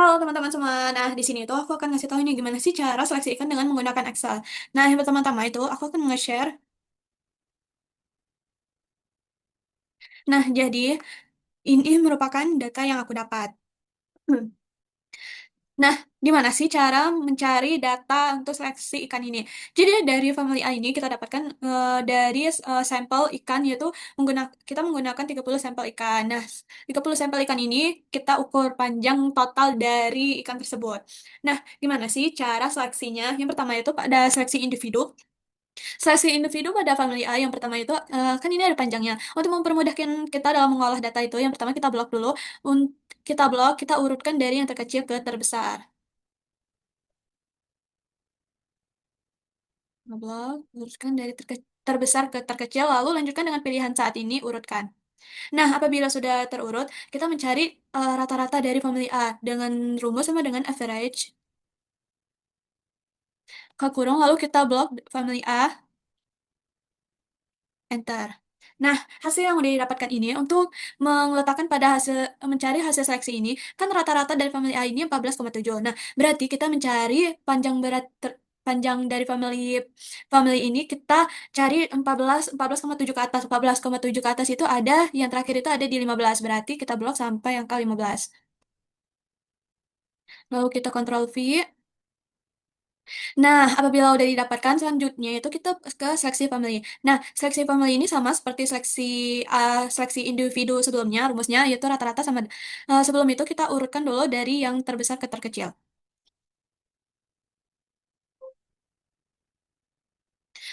Halo teman-teman semua. Nah, di sini tuh aku akan ngasih tahu nih gimana sih cara seleksi ikan dengan menggunakan Excel. Nah, yang pertama-tama itu aku akan nge-share. Nah, jadi ini merupakan data yang aku dapat. Hmm. Nah, gimana sih cara mencari data untuk seleksi ikan ini? Jadi dari family A ini kita dapatkan dari sampel ikan yaitu kita menggunakan 30 sampel ikan. Nah, 30 sampel ikan ini kita ukur panjang total dari ikan tersebut. Nah, gimana sih cara seleksinya? Yang pertama itu pada seleksi individu. Seleksi individu pada family A yang pertama itu kan ini ada panjangnya. Untuk mempermudahkan kita dalam mengolah data itu, yang pertama kita blok dulu. Kita urutkan dari yang terkecil ke terbesar. Ngeblok, urutkan dari terbesar ke terkecil, lalu lanjutkan dengan pilihan saat ini, urutkan. Nah, apabila sudah terurut, kita mencari rata-rata dari family A dengan rumus sama dengan average ke kurung, lalu kita blok family A, enter. Nah, hasil yang udah didapatkan ini untuk meletakkan pada mencari hasil seleksi ini, kan rata-rata dari family A ini 14,7. Nah, berarti kita mencari panjang dari family family ini kita cari 14,7 ke atas. 14,7 ke atas itu ada, yang terakhir itu ada di 15. Berarti kita blok sampai angka 15. Lalu kita kontrol V. Nah, apabila udah didapatkan, selanjutnya itu kita ke seleksi family. Nah, seleksi family ini sama seperti seleksi individu sebelumnya, rumusnya yaitu rata-rata sama. Sebelum itu kita urutkan dulu dari yang terbesar ke terkecil.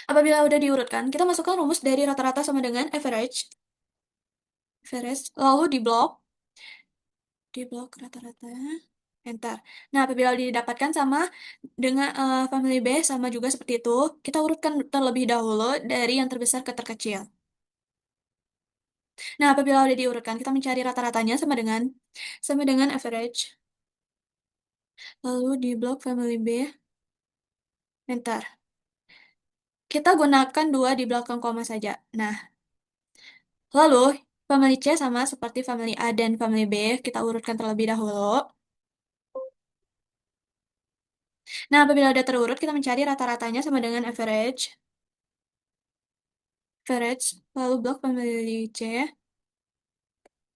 Apabila udah diurutkan, kita masukkan rumus dari rata-rata sama dengan average, lalu di blok rata-rata, enter. Nah, apabila didapatkan sama dengan family B sama juga seperti itu, kita urutkan terlebih dahulu dari yang terbesar ke terkecil. Nah, apabila udah diurutkan, kita mencari rata-ratanya sama dengan average. Lalu di blok family B, enter. Kita gunakan dua di belakang koma saja. Nah, lalu family C sama seperti family A dan family B, kita urutkan terlebih dahulu. Nah, apabila udah terurut, kita mencari rata-ratanya sama dengan average, lalu blok family C,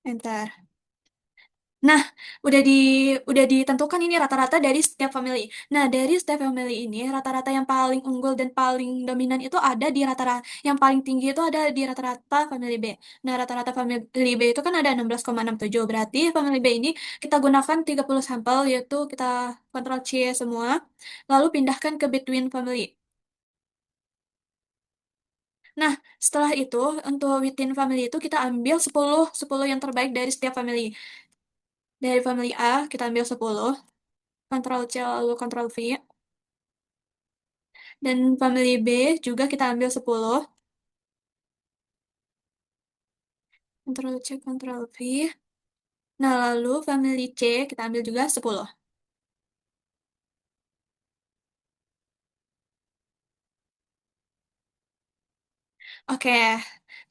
enter. Nah, udah ditentukan ini rata-rata dari setiap family. Nah, dari setiap family ini, rata-rata yang paling unggul dan paling dominan itu ada di rata-rata, yang paling tinggi itu ada di rata-rata family B. Nah, rata-rata family B itu kan ada 16,67. Berarti family B ini kita gunakan 30 sampel, yaitu kita kontrol C semua, lalu pindahkan ke between family. Nah, setelah itu, untuk within family itu kita ambil 10 10 yang terbaik dari setiap family. Dari family A, kita ambil 10. Ctrl C lalu Ctrl V. Dan family B juga kita ambil 10. Ctrl C, Ctrl V. Nah, lalu family C kita ambil juga 10. Oke,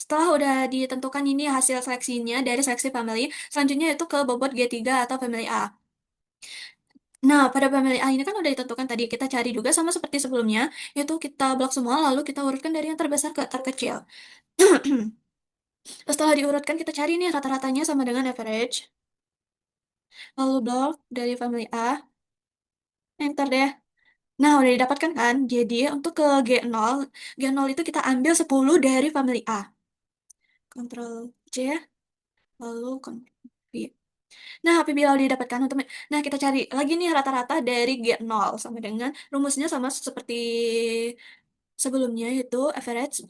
setelah udah ditentukan ini hasil seleksinya dari seleksi family, selanjutnya itu ke bobot G3 atau family A. Nah, pada family A ini kan udah ditentukan tadi, kita cari juga sama seperti sebelumnya, yaitu kita blok semua, lalu kita urutkan dari yang terbesar ke terkecil. Setelah diurutkan, kita cari nih rata-ratanya sama dengan average, lalu blok dari family A, enter deh. Nah, udah didapatkan kan? Jadi, untuk ke G0 itu kita ambil 10 dari family A. Ctrl C, lalu Ctrl V. Nah, apabila udah didapatkan nah kita cari lagi nih rata-rata dari G0 sama dengan rumusnya sama seperti sebelumnya yaitu average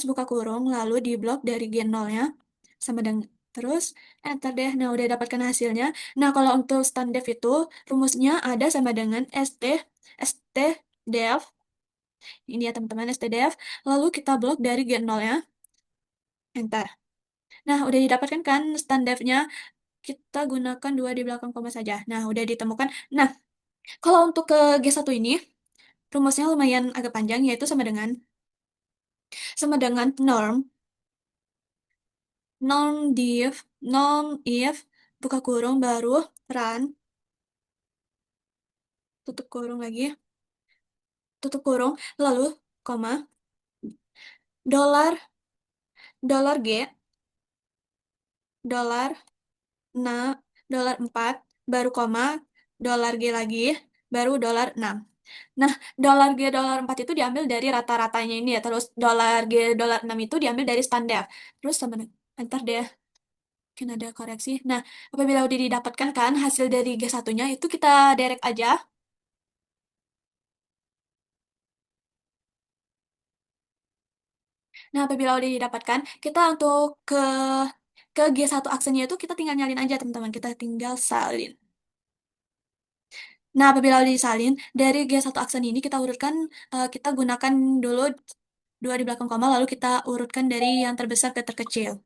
buka kurung lalu di blok dari G0-nya sama dengan terus enter deh. Nah, udah dapatkan hasilnya. Nah, kalau untuk standar itu rumusnya ada sama dengan STDF. Ini ya teman-teman STDF. Lalu kita blok dari G0 ya. Enter. Nah, udah didapatkan kan standarnya. Kita gunakan dua di belakang koma saja. Nah, udah ditemukan. Nah, kalau untuk ke G1 ini, rumusnya lumayan agak panjang, yaitu sama dengan norm if, buka kurung, baru run. tutup kurung lagi, tutup kurung, lalu, koma, dolar, dolar G, dolar, na, dolar 4, baru koma, dolar G lagi, baru dolar 6. Nah, dolar G dolar 4 itu diambil dari rata-ratanya ini ya, terus dolar G dolar 6 itu diambil dari standar. Terus sama, entar deh, mungkin ada koreksi. Nah, apabila udah didapatkan kan hasil dari G1-nya itu kita derek aja. Nah, apabila udah didapatkan, kita untuk ke G1 aksennya itu kita tinggal nyalin aja teman-teman. Kita tinggal salin. Nah, apabila udah disalin, dari G1 aksen ini kita urutkan, kita gunakan dulu dua di belakang koma, lalu kita urutkan dari yang terbesar ke terkecil.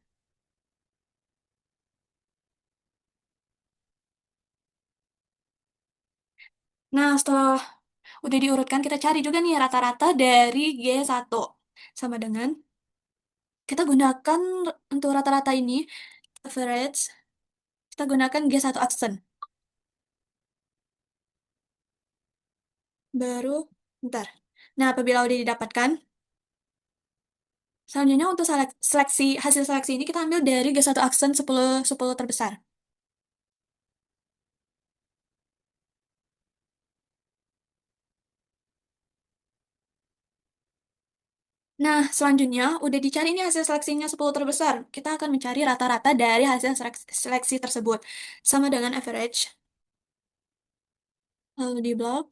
Nah, setelah udah diurutkan, kita cari juga nih rata-rata dari G1. Sama dengan, kita gunakan untuk rata-rata ini, average, kita gunakan G1 aksen. Baru, bentar. Nah, apabila udah didapatkan, selanjutnya untuk seleksi, hasil seleksi ini kita ambil dari G1 aksen 10, 10 terbesar. Nah, selanjutnya udah dicari nih hasil seleksinya 10 terbesar. Kita akan mencari rata-rata dari hasil seleksi tersebut. Sama dengan average, lalu di blok,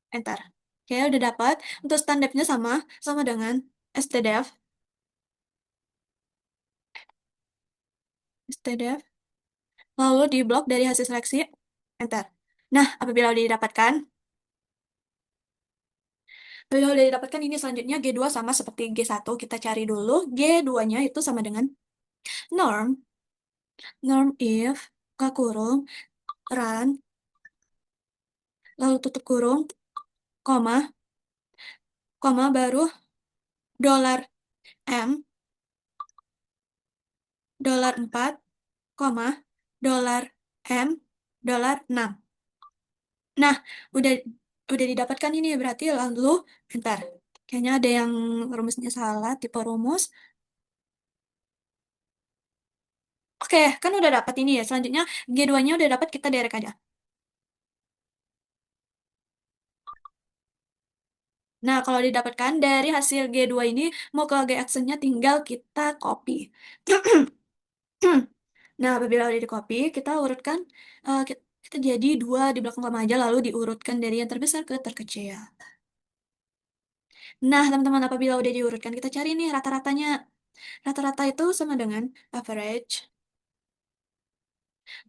enter. Oke, udah dapat. Untuk standarnya sama, sama dengan stdef, stdef, lalu di blok dari hasil seleksi, enter. Nah, apabila udah didapatkan ini selanjutnya G2 sama seperti G1, kita cari dulu. G2-nya itu sama dengan norm, norm if, buka kurung, run, lalu tutup kurung, koma, koma baru dolar M, dolar 4, koma, dolar M, dolar 6. Nah, udah udah didapatkan ini berarti lalu bentar. Kayaknya ada yang rumusnya salah, tipe rumus. Oke, kan udah dapat ini ya. Selanjutnya G2-nya udah dapat, kita derek aja. Nah, kalau didapatkan dari hasil G2 ini mau ke G actionnya tinggal kita copy. Nah, apabila udah di copy, kita urutkan, kita jadi dua di belakang koma aja, lalu diurutkan dari yang terbesar ke terkecil. Nah, teman-teman, apabila udah diurutkan, kita cari nih rata-ratanya. Rata-rata itu sama dengan average,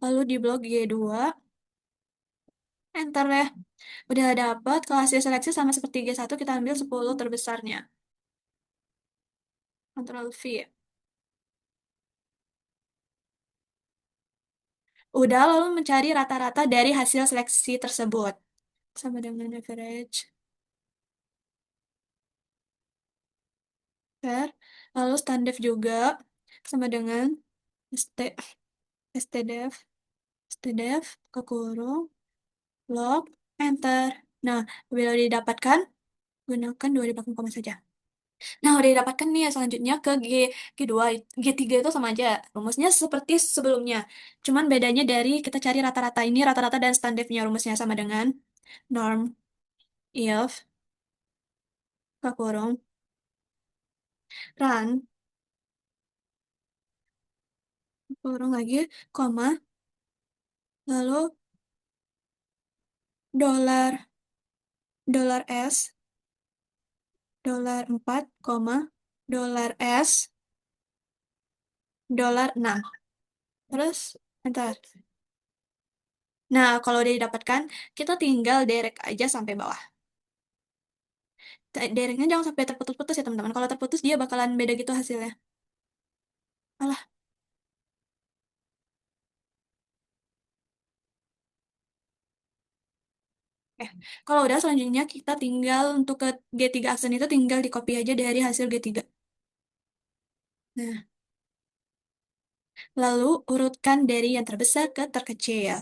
lalu di blok G2, enter ya. Udah dapat, kalau hasil seleksi sama seperti G1, kita ambil 10 terbesarnya. Ctrl V. Udah, lalu mencari rata-rata dari hasil seleksi tersebut. Sama dengan average, fair. Lalu standard juga, sama dengan st, stdef, stdef, kekurung, log, enter. Nah, bila didapatkan, gunakan dua di belakang koma saja. Nah, udah didapatkan nih ya selanjutnya ke G2, G3 itu sama aja. Rumusnya seperti sebelumnya. Cuman bedanya dari kita cari rata-rata ini, rata-rata dan standarnya rumusnya sama dengan norm, if, kurung, run, kurung lagi, koma, lalu dolar, dolar S, dolar 4, koma, dolar S, dolar 6. Terus, entar. Nah, kalau udah didapatkan, kita tinggal derek aja sampai bawah. Dereknya jangan sampai terputus-putus ya teman-teman. Kalau terputus dia bakalan beda gitu hasilnya. Alah, kalau udah selanjutnya kita tinggal untuk ke G3 aksen itu tinggal di copy aja dari hasil G3. Nah, lalu urutkan dari yang terbesar ke terkecil.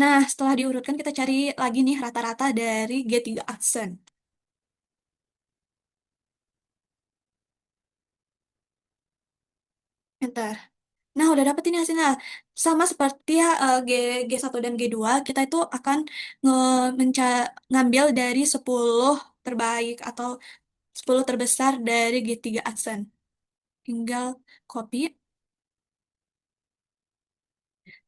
Nah, setelah diurutkan kita cari lagi nih rata-rata dari G3 aksen. Enter. Nah, udah dapet ini hasilnya. Sama seperti G, G1 dan G2, kita itu akan nge ngambil dari 10 terbaik atau 10 terbesar dari G3 aksen. Tinggal copy.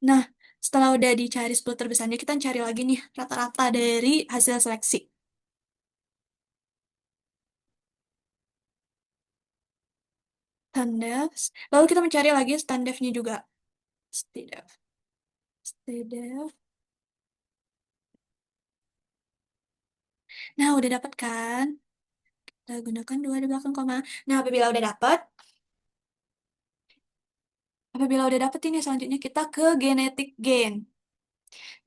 Nah, setelah udah dicari 10 terbesarnya, kita cari lagi nih rata-rata dari hasil seleksi. Standef. Lalu kita mencari lagi standefnya juga. Standef. Standef. Nah, udah dapat kan? Kita gunakan dua di belakang koma. Nah, apabila udah dapet ini selanjutnya kita ke genetic gain.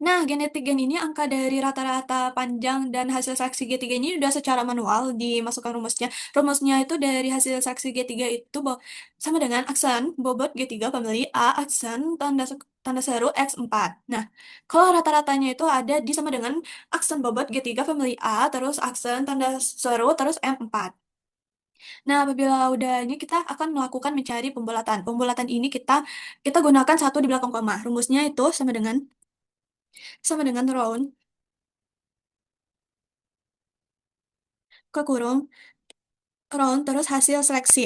Nah, genetic gain ini angka dari rata-rata panjang dan hasil saksi G3 ini udah secara manual dimasukkan rumusnya. Rumusnya itu dari hasil saksi G3 itu sama dengan aksen bobot G3 kembali A aksen tanda seru X4. Nah, kalau rata-ratanya itu ada di sama dengan aksen bobot G3 family A terus aksen tanda seru terus M4. Nah, apabila udah ini kita akan melakukan mencari pembulatan. Pembulatan ini kita gunakan satu di belakang koma. Rumusnya itu sama dengan round ke kurung round terus hasil seleksi.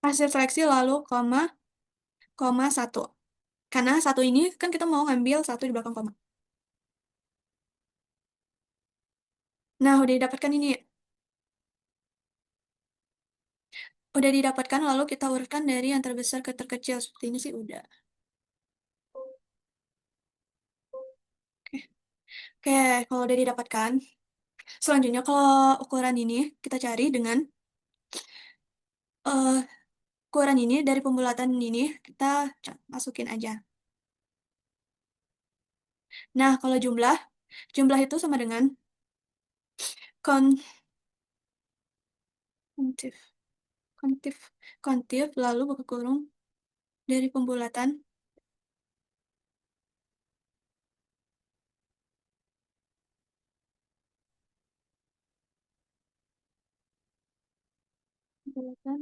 Hasil seleksi lalu koma koma satu. Karena satu ini kan kita mau ngambil satu di belakang koma. Nah, udah didapatkan ini. Udah didapatkan lalu kita urutkan dari yang terbesar ke terkecil. Seperti ini sih udah. Oke, Oke, kalau udah didapatkan. Selanjutnya kalau ukuran ini kita cari dengan eh ukuran ini dari pembulatan ini kita masukin aja. Nah, kalau jumlah itu sama dengan kon kontif, kontif, kontif, lalu buka kurung dari pembulatan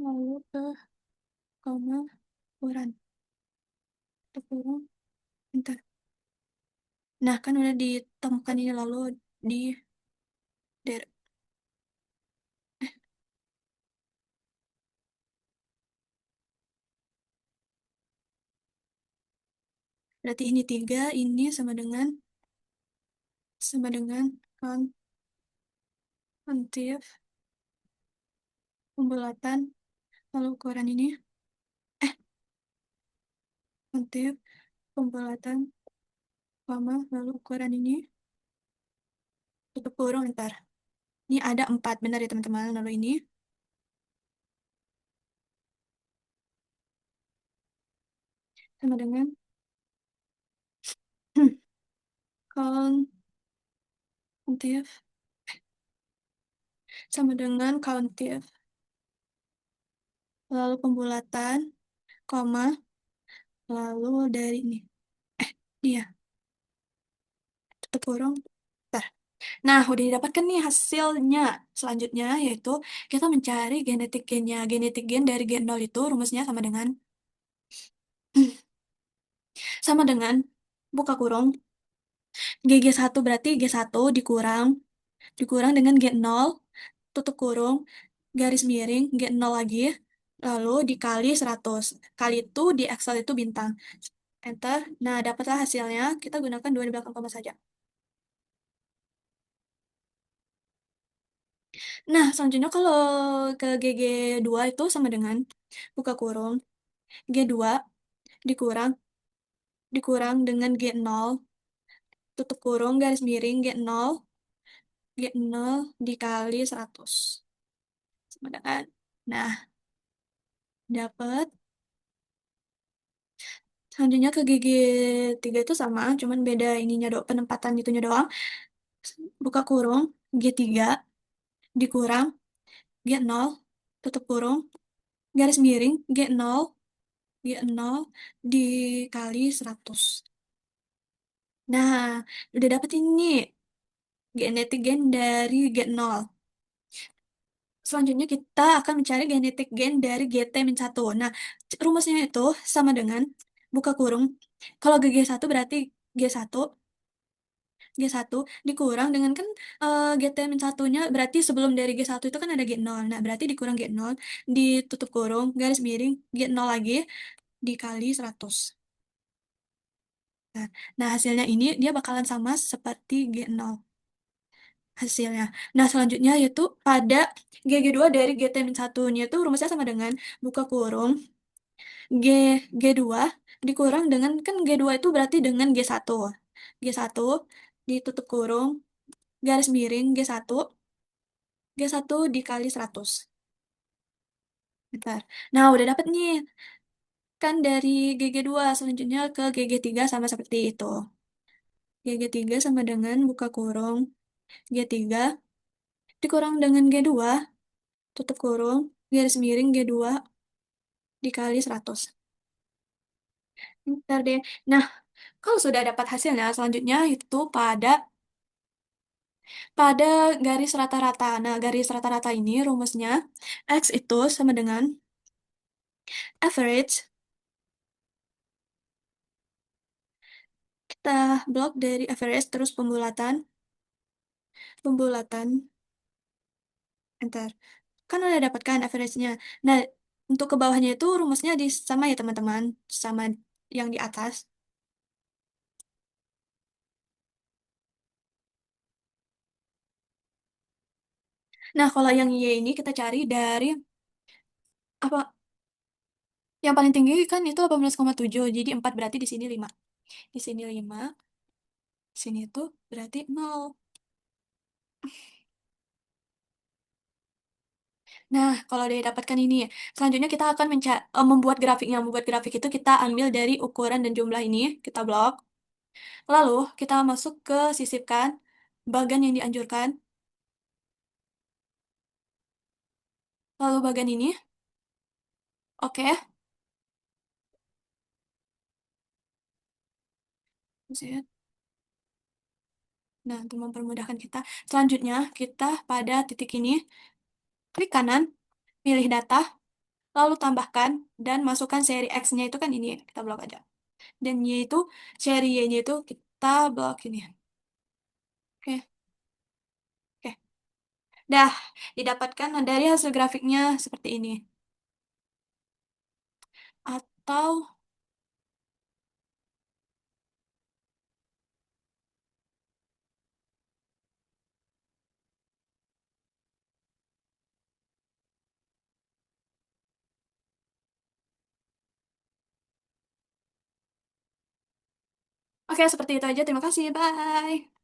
lalu ke koma ukuran, tutup kurung, enter. Nah, kan udah ditemukan ini lalu di der. Berarti ini 3, ini sama dengan kontif, pembulatan, lalu ukuran ini, eh, kontif, pembulatan, koma, lalu ukuran ini, tutup kurung, ntar. Ini ada 4, benar ya teman-teman. Lalu ini, sama dengan kontif, sama dengan kontif, lalu pembulatan, koma, lalu dari ini. Dia, tutup kurung, ntar. Nah, udah didapatkan nih hasilnya. Selanjutnya yaitu kita mencari genetik gennya. Genetik gen dari gen 0 itu rumusnya sama dengan buka kurung GG1 berarti G1 dikurang dikurang dengan G0 tutup kurung garis miring G0 lagi lalu dikali 100. Kali itu di Excel itu bintang. Enter. Nah, dapatlah hasilnya. Kita gunakan 2 di belakang koma saja. Nah, selanjutnya kalau ke GG2 itu sama dengan buka kurung G2 dikurang dikurang dengan G0 tutup kurung garis miring G0 dikali 100 sama dengan nah dapat selanjutnya ke gigi 3 itu sama cuman beda ininya penempatan itunya doang buka kurung G3 dikurang G0 tutup kurung garis miring G0 dikali 100. Nah, udah dapet ini genetik gen dari G0. Selanjutnya kita akan mencari genetik gen dari GT-1. Nah, rumusnya itu sama dengan buka kurung. Kalau GG1 berarti G1, G1 dikurang dengan kan GT-1-nya berarti sebelum dari G1 itu kan ada G0. Nah, berarti dikurang G0, ditutup kurung, garis miring, G0 lagi, dikali 100. Nah, nah, hasilnya ini dia bakalan sama seperti G0 hasilnya. Nah, selanjutnya yaitu pada GG2 dari GT-1-nya itu rumusnya sama dengan buka kurung G G2 dikurang dengan kan G2 itu berarti dengan G1. G1 ditutup kurung garis miring G1 dikali 100. Bentar. Nah, udah dapet nih. Kan dari GG2 selanjutnya ke GG3 sama seperti itu. GG3 sama dengan buka kurung G3 dikurang dengan G2 tutup kurung garis miring G2 dikali 100. Bentar deh. Nah, kalau sudah dapat hasilnya, selanjutnya itu pada garis rata-rata. Nah, garis rata-rata ini rumusnya X itu sama dengan average. Kita blok dari average terus pembulatan, enter. Kan udah dapatkan average-nya. Nah, untuk ke bawahnya itu rumusnya sama ya teman-teman, sama yang di atas. Nah, kalau yang Y ini kita cari dari apa? Yang paling tinggi kan itu 18,7. Jadi 4 berarti di sini 5. Di sini 5, sini itu berarti 0. Nah, kalau didapatkan ini, selanjutnya kita akan membuat grafiknya. Membuat grafik itu kita ambil dari ukuran dan jumlah ini, kita blok. Lalu kita masuk ke sisipkan bagan yang dianjurkan. Lalu bagan ini, oke. Set. Nah, untuk mempermudahkan kita, selanjutnya kita pada titik ini, klik kanan, pilih data, lalu tambahkan, dan masukkan seri X-nya itu kan ini, kita blok aja. Dan Y itu, seri Y-nya itu kita blok ini. Oke, oke. Dah, didapatkan dari hasil grafiknya seperti ini. Atau, oke seperti itu aja. Terima kasih, bye.